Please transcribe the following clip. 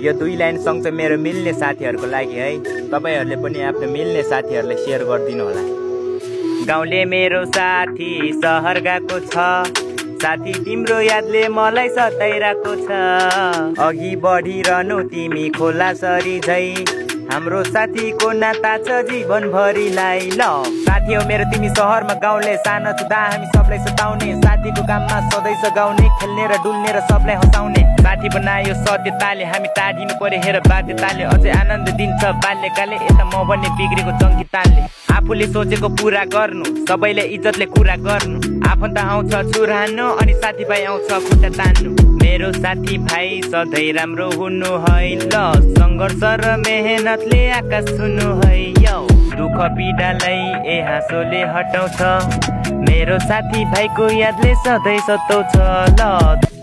यो 2 लाइन सँग चाहिँ मेरो मिल्ने साथीहरुको लागि है। तपाईहरुले पनि आफ्नो मिल्ने साथीहरुलाई शेयर गरिदिनु होला। गाउँले मेरो साथी शहर गएको छ, साथी तिम्रो यादले मलाई सताइरहेको छ। अघि बढिरहनु तिमी खोला सरी झै, हाम्रो साथीको नाता छ जीवनभरिलाई। ल साथी हो मेरो तिमी शहरमा गाउँले, सानो छुदा हामी सबलाई सताउने, साथीको काममा सधैँ सघाउने, खेल्ने र डुल्ने र सबलाई हँसाउने। साथी बनायो सत्यताले, हामी टाढिनु पर्यो हेर बाध्यताले, अझै आनन्द दिन्छ बाल्यकालले, यता म भन्ने बिग्रेको जङ्किताले। आफूले सोचेको पुरा गर्नु, सबैले इज्जतले कुरा गर्नु, आफन्त आउँछ छुरानु अनि साथीभाइ आउँछ खुट्टा तान्नु। मेरो साथी भाइ सधैँ राम्रो हुनु है ल, सङ्घर्ष र मेहनतले आकाश छुनु है यौ। दुःख पीडालाई ए हाँसोले हटाउँछ, मेरो साथी भाइको यादले सधैँ सताउँछ ल।